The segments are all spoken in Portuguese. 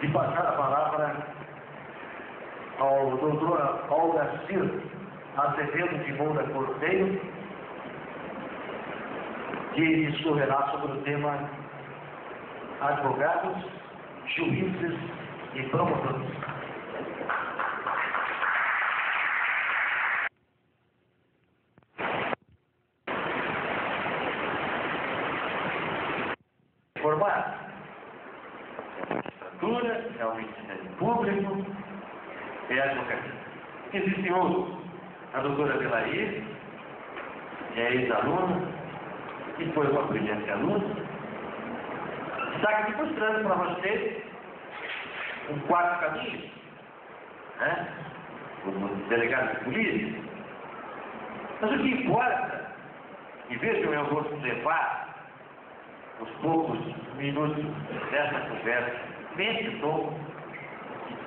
de passar a palavra ao doutor Olga Cir Azevedo de Moura Cordeiro, que discorrerá sobre o tema advogados, juízes e promotores. Formado é a magistratura, é o Ministério Público, é a advocacia. Existem outros. A doutora Adelaide, que é ex-aluna, que foi uma brilhante aluna, está aqui mostrando para vocês um quarto caminho, né? Como delegado de polícia. Mas o que importa, e vejam, eu vou levar os poucos minutos dessa conversa nesse tom,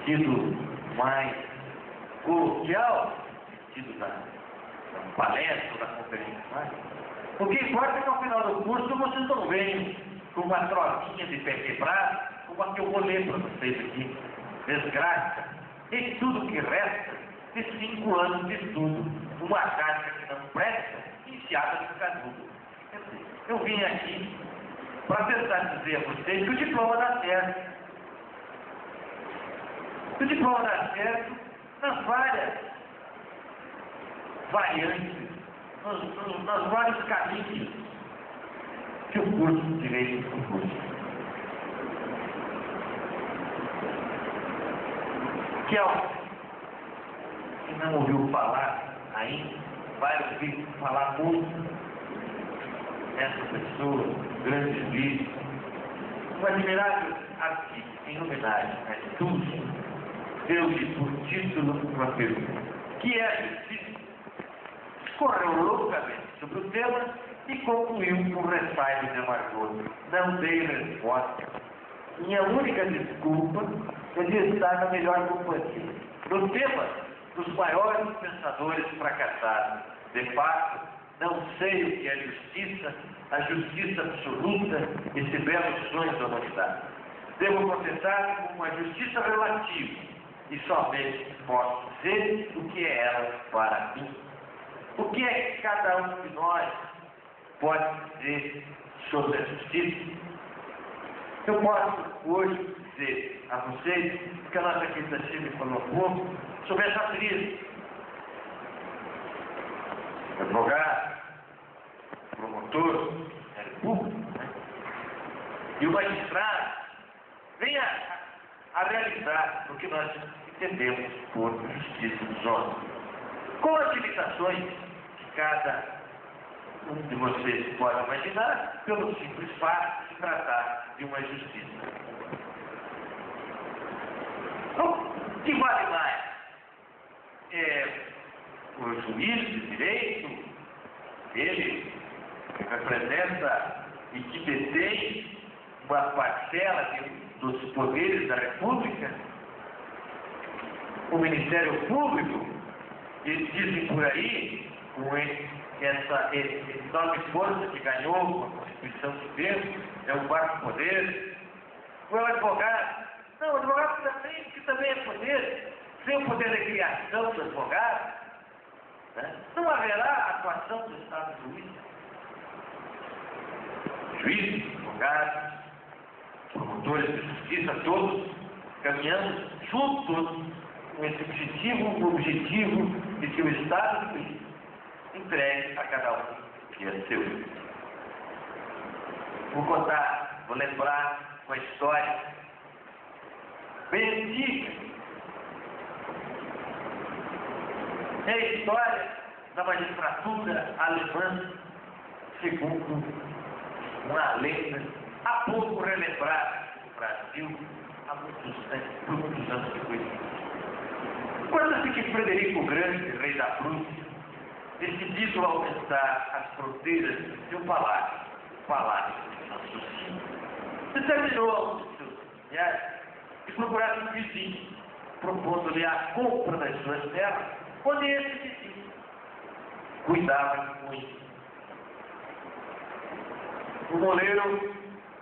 sentido mais coloquial, sentido da palestra, da conferência. O que importa é que ao final do curso vocês não venham com uma troquinha de pé quebrado, como a que eu vou ler para vocês aqui, desgraça, e tudo que resta de 5 anos de estudo, uma caixa que não presta, enfiada no canudo. Eu vim aqui para tentar dizer a vocês que o diploma dá certo. O diploma dá certo nas várias variantes, nos vários caminhos que o curso de Direito propõe. Que não ouviu falar ainda, vai ouvir falar muito essa pessoa, grande juiz, um admirável artigo em homenagem a Estúdio, deu-lhe por título uma pergunta, que é a justiça. Escorreu loucamente sobre o tema e concluiu com ressalvo de amargor. Não dei resposta. Minha única desculpa é de estar na melhor companhia. No tema dos maiores pensadores fracassados. De fato, não sei o que é justiça, a justiça absoluta, esse belo sonho da humanidade. Devo confessar como uma justiça relativa e somente posso dizer o que é ela para mim. O que é que cada um de nós pode dizer sobre a justiça? Eu posso hoje dizer a vocês, que a nossa quinta me falou um pouco, sobre essa atriz. Advogado, promotor, público, né? E o magistrado vem a realizar o que nós entendemos por justiça dos homens. Com as limitações que cada um de vocês pode imaginar, pelo simples fato de tratar de uma justiça. Então, o que vale mais? O juiz de direito, ele representa e que detém uma parcela dos poderes da República, o Ministério Público, eles dizem por aí, com essa enorme força que ganhou com a Constituição de Deus, é o quarto poder. O advogado, não, o advogado também é poder, sem o poder de criação do advogado, né? Não haverá atuação do Estado juiz. Juízes, advogados, promotores de justiça, todos caminhando juntos com esse objetivo de que o Estado juiz entregue a cada um que é seu. Vou lembrar uma história bem antiga. É a história da magistratura alemã, segundo uma lenda há pouco relembrada no Brasil, há muitos anos depois. Conta-se que Frederico o Grande, rei da Prússia, decidiu aumentar as fronteiras de um palácio, o Palácio de Raciocínio. Determinou a um dos seus familiares que procurasse um vizinho, propondo-lhe a compra das suas terras, onde esse vizinho cuidava muito. O moleiro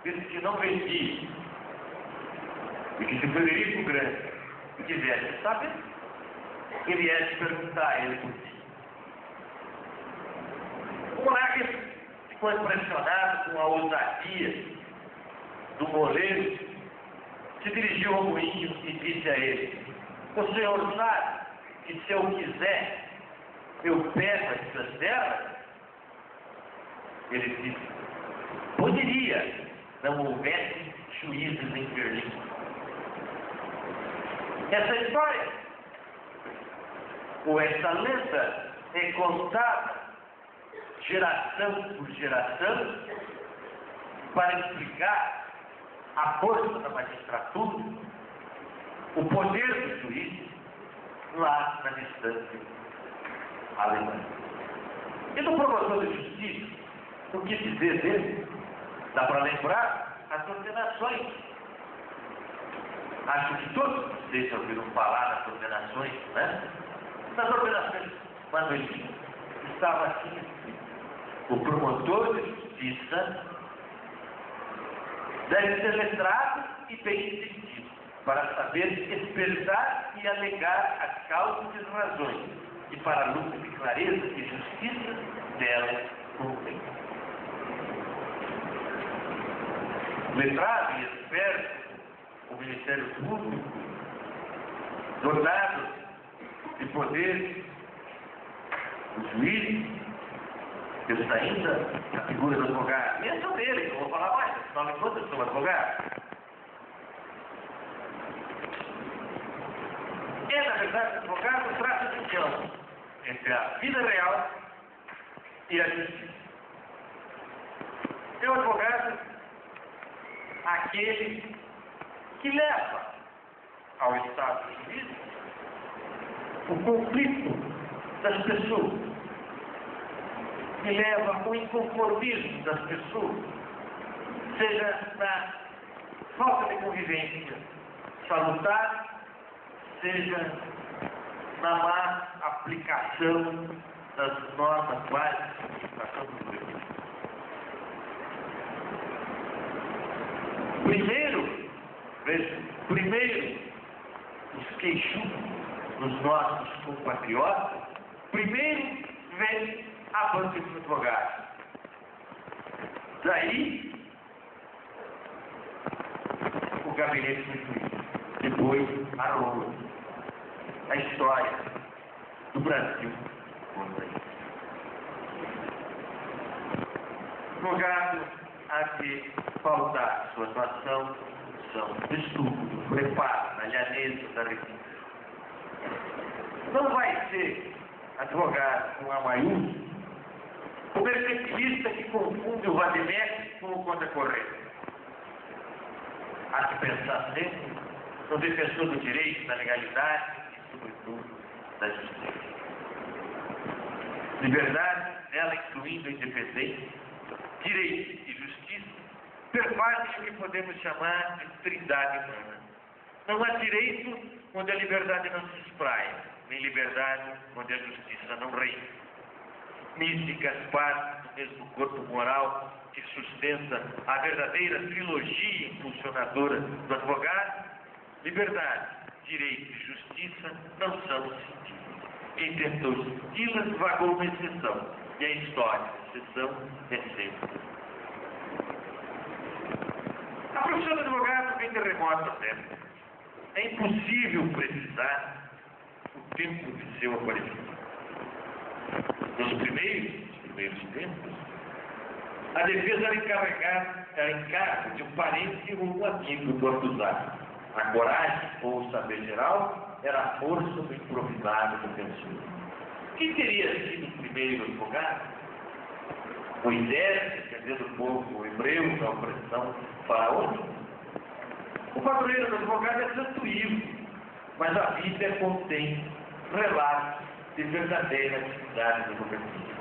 disse que não vendia. E que se Frederico o Grande quisesse saber, ele ia perguntar a ele por si. O monarca ficou impressionado com a ousadia do moleiro, se dirigiu ao moinho e disse a ele: o senhor sabe que se eu quiser, eu pego essas terras? Ele disse: poderia, não houvesse juízes em Berlim. Essa história, ou essa lenda, é contada geração por geração para explicar a força da magistratura, o poder do juiz lá na distância alemã. E do promotor de justiça, o que dizer dele? Dá para lembrar as ordenações. Acho que todos vocês ouviram falar das ordenações, né? Nas ordenações manualistas estava assim: o promotor de justiça deve ser letrado e bem entendido, para saber expressar e alegar as causas e razões, e para a luta de clareza e justiça delas convém. Letrado e experto, o Ministério Público, dotado de poder, o juiz, temos ainda a figura do advogado. E é sobre ele que eu vou falar mais, afinal de contas, eu sou advogado. E, na verdade, o advogado trata de união entre a vida real e a justiça. É o advogado aquele que leva ao estado de juízo o conflito das pessoas, que leva o inconformismo das pessoas, seja na falta de convivência salutar, seja na má aplicação das normas básicas de administração do governo. Primeiro, os queixudos dos nossos compatriotas, primeiro vem a banca de advogados. Daí, o gabinete do juiz, depois a Roma, a história do Brasil conta isso. Advogado há de pautar sua atuação, estudo, preparo, na lhaneza da requinte. Não vai ser advogado com A maiúsculo, o mercantilista que confunde o vademecum com o conta-corrente. Há de pensar sempre no defensor do direito, da legalidade e, sobretudo, da justiça. Liberdade, ela incluindo a independência, direito e justiça, perpassa o que podemos chamar de trindade humana. Não há direito onde a liberdade não se espraia, nem liberdade onde a justiça não reina. Místicas partes do mesmo corpo moral que sustenta a verdadeira trilogia impulsionadora do advogado, liberdade, direito e justiça não são sentidos. Quem tentou senti-las vagou uma exceção, e a história de exceção é sempre. A profissão de advogado vem de remota tempo. É impossível precisar o tempo de seu aparecimento. Nos primeiros tempos, a defesa era encargo de um parente ou um amigo do acusado. A coragem ou o saber geral era a força do improvisado defensor. Quem teria sido o primeiro advogado? Moisés, defendendo o povo hebreu da opressão faraônica. O padroeiro do advogado é Santo Ivo, mas a Bíblia contém relatos de verdadeira atividade de advocacia.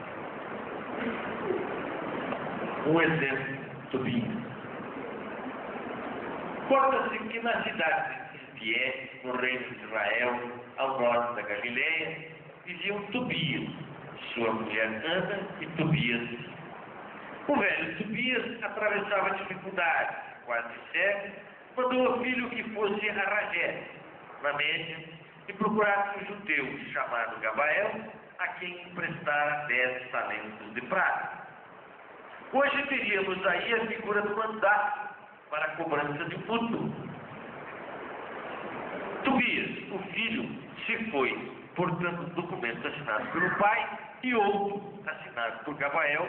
Um exemplo, Tobias. Conta-se que na cidade de Sipié, no reino de Israel, ao norte da Galileia, viviam Tobias, sua mulher Ana e Tobias. O velho Tobias atravessava dificuldades, quase cego, mandou ao filho que fosse a Ragé, na Média, e procurasse um judeu chamado Gabael, a quem emprestara 10 talentos de prata. Hoje teríamos aí a figura do mandato para a cobrança de mútuo. Tobias, o filho, se foi, portanto, um documento assinado pelo pai e outro assinado por Gabael,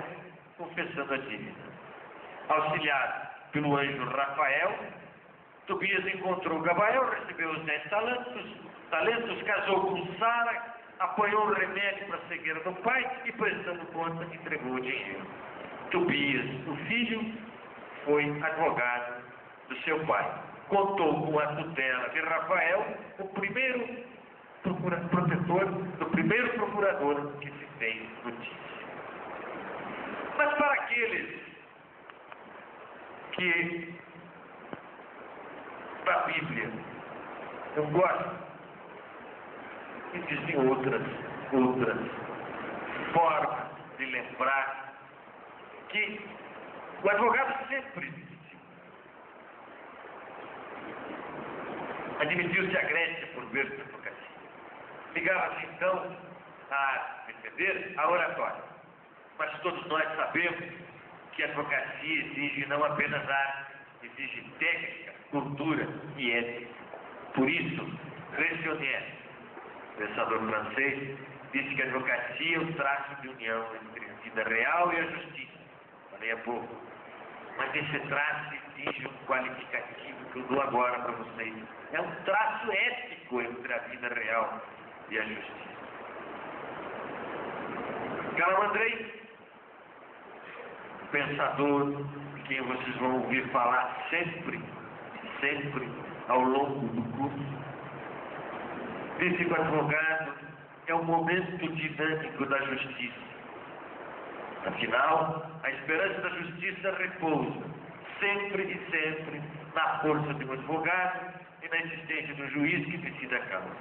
confessando a dívida. Auxiliado pelo anjo Rafael, Tobias encontrou Gabael, recebeu os 10 talentos, casou com Sara, apanhou o remédio para a cegueira do pai e, prestando conta, entregou o dinheiro. Tobias, o filho, foi advogado do seu pai. Contou com a tutela de Rafael, o primeiro protetor, do primeiro procurador que se tem notícia. Mas para aqueles que da Bíblia eu gosto, existem outras formas de lembrar que o advogado sempre admitiu-se a Grécia por ver sua advocacia. Ligava-se então a defender a oratória. Mas todos nós sabemos que a advocacia exige não apenas arte, exige técnica, cultura e ética. Por isso, Raisonnier, pensador francês, disse que a advocacia é um traço de união entre a vida real e a justiça. Falei há pouco. Mas esse traço exige um qualificativo que eu dou agora para vocês. É um traço ético entre a vida real e a justiça. Calamandrei, pensador, de quem vocês vão ouvir falar sempre ao longo do curso, disse que o advogado é o momento dinâmico da justiça. Afinal, a esperança da justiça repousa sempre e sempre na força de um advogado e na existência do juiz que decide a causa.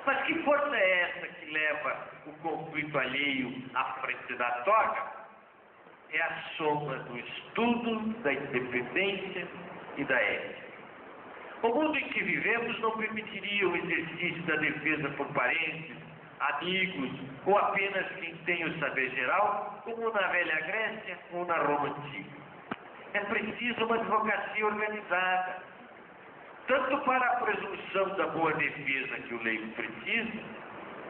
Mas que força é essa que leva o conflito alheio à frente da toga? É a soma do estudo, da independência e da ética. O mundo em que vivemos não permitiria o exercício da defesa por parentes, amigos ou apenas quem tem o saber geral, como na velha Grécia ou na Roma antiga. É preciso uma advocacia organizada, tanto para a presunção da boa defesa que o leigo precisa,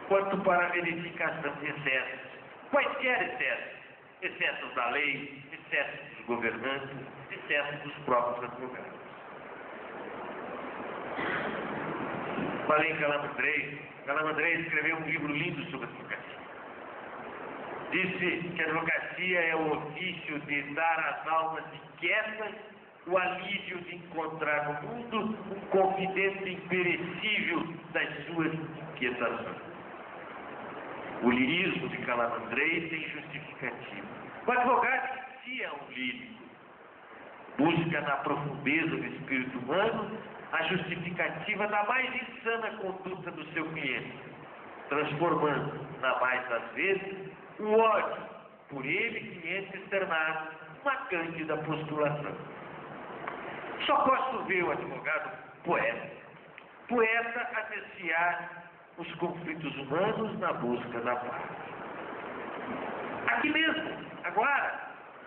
quanto para a verificação de excessos, quaisquer excessos, excessos da lei, excessos dos governantes, excessos dos próprios advogados. Falei em Calamandrei escreveu um livro lindo sobre advocacia. Disse que a advocacia é o ofício de dar às almas inquietas o alívio de encontrar no mundo um confidente imperecível das suas inquietações. O lirismo de Calamandrei tem justificativa. O advogado em si é um lírico. Busca na profundeza do espírito humano a justificativa da mais insana conduta do seu cliente, transformando, na mais das vezes, o ódio por ele, cliente externado, uma cândida postulação. Só posso ver o advogado poeta a apreciar os conflitos humanos na busca da paz. Aqui mesmo, agora,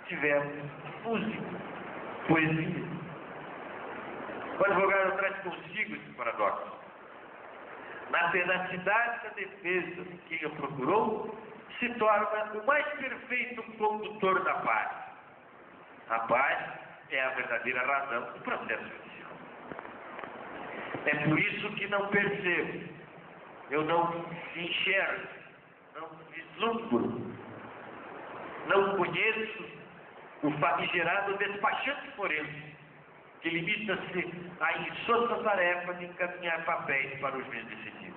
tivemos música, poesia. O advogado traz consigo esse paradoxo. Na tenacidade da defesa, quem o procurou se torna o mais perfeito condutor da paz. A paz é a verdadeira razão do processo judicial. É por isso que não percebo, eu não enxergo, não vislumbro, não conheço o famigerado despachante forense, que limita-se à insossa tarefa de encaminhar papéis para o juiz decidir.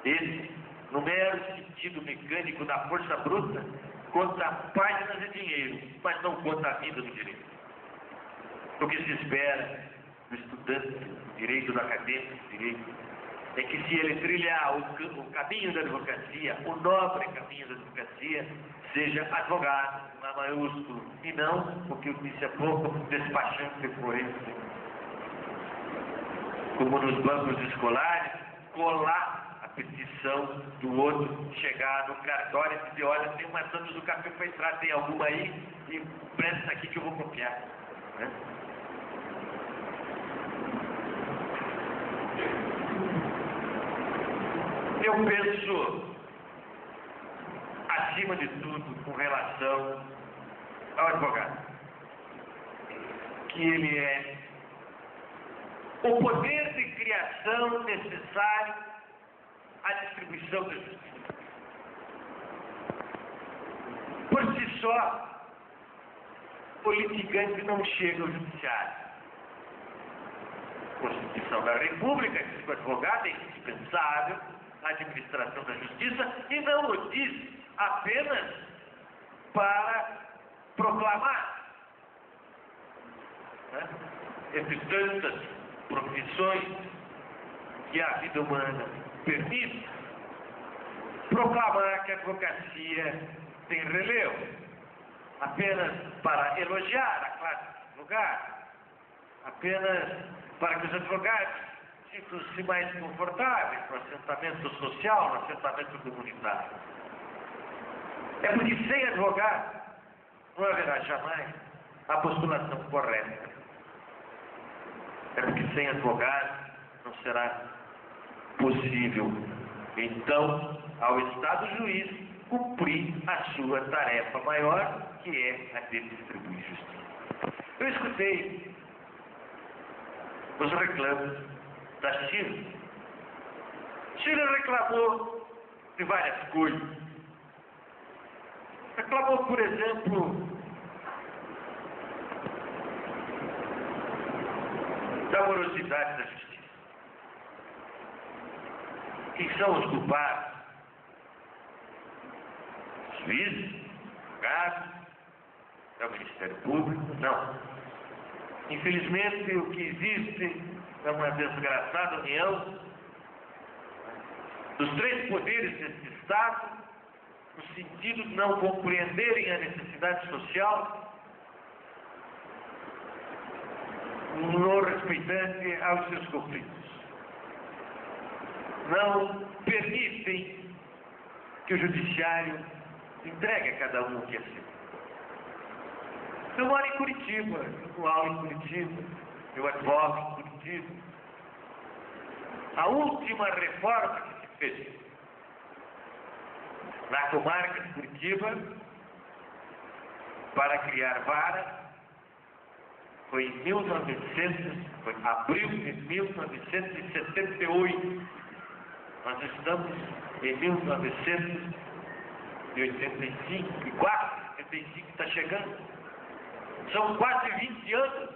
Esse, no mero sentido mecânico da força bruta, conta páginas e dinheiro, mas não conta a vida do direito. O que se espera do estudante do direito, do acadêmico do direito, é que se ele trilhar o caminho da advocacia, o nobre caminho da advocacia, seja advogado, com A maiúsculo, e não, o que eu disse há pouco, despachante forense. como nos bancos escolares, colar a petição do outro, chegar no cartório e dizer, olha, tem uma Santos do Café para entrar, tem alguma aí? E presta aqui que eu vou copiar. Né? Eu penso, acima de tudo, com relação ao advogado, que ele é o poder de criação necessário à distribuição da justiça. Por si só, o litigante não chega ao judiciário. Constituição da República diz que o advogado é indispensável à administração da justiça e não o diz apenas para proclamar. Né? Entre tantas profissões que a vida humana permite, proclamar que a advocacia tem relevo, apenas para elogiar a classe de advogados, apenas para que os advogados sintam-se mais confortáveis no assentamento social, no assentamento comunitário. É porque sem advogado não haverá jamais a postulação correta. É porque sem advogado não será possível, então, ao Estado juiz cumprir a sua tarefa maior, que é a de distribuir justiça. Eu escutei os reclamos da Chile. Chile reclamou de várias coisas. Reclamou, por exemplo, da morosidade da justiça. Quem são os culpados? Os juízes? Advogados? É o Ministério Público? Não. Infelizmente, o que existe é uma desgraçada união dos três poderes desse Estado, no sentido de não compreenderem a necessidade social, no respeitante aos seus conflitos. Não permitem que o judiciário entregue a cada um o que é seu. Eu moro em Curitiba, eu dou aula em Curitiba, eu advogo em Curitiba. A última reforma que se fez na comarca de Curitiba para criar vara foi em abril de 1978. Nós estamos em 1985, 85 está chegando. São quase 20 anos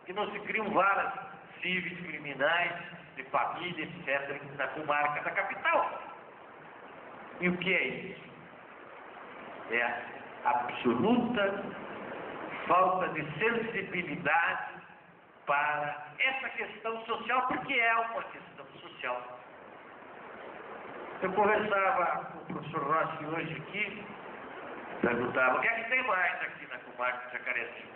que não se criam varas cíveis, criminais, de família, etc., na comarca da capital. E o que é isso? É a absoluta falta de sensibilidade para essa questão social, porque é uma questão social. Eu conversava com o professor Rossi hoje aqui, perguntava, o que é que tem mais aqui na comarca de Jacarezinho?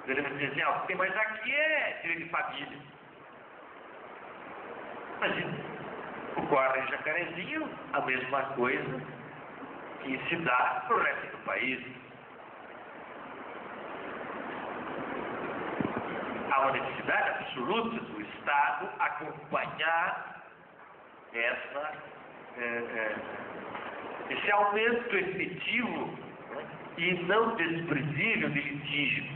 Ele me dizia, o que tem mais aqui é direito de família. Imagina, ocorre em Jacarezinho a mesma coisa que se dá no resto do país. Há uma necessidade absoluta do Estado acompanhar esse aumento efetivo, né, e não desprezível de litígios.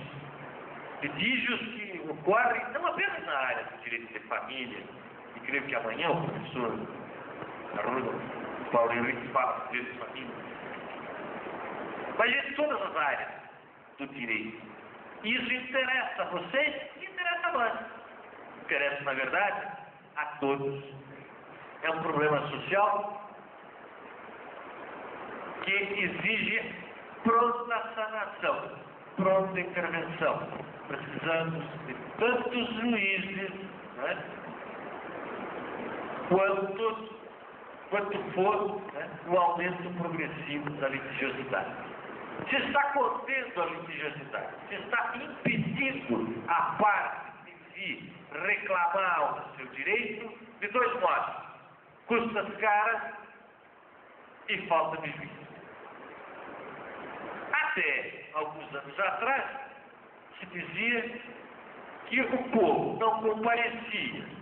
Litígios que ocorrem não apenas na área do direito de família, e creio que amanhã o professor Paulo Henrique fala do direito de família, mas em todas as áreas do direito. Isso interessa a vocês e interessa a nós. Interessa, na verdade, a todos. É um problema social que exige pronta sanação, pronta intervenção. Precisamos de tantos juízes, né, quanto for, né, o aumento progressivo da litigiosidade. Se está contendo a litigiosidade, se está impedindo a parte de si reclamar o seu direito de dois modos: custas caras e falta de juízo. Até alguns anos atrás, se dizia que o povo não comparecia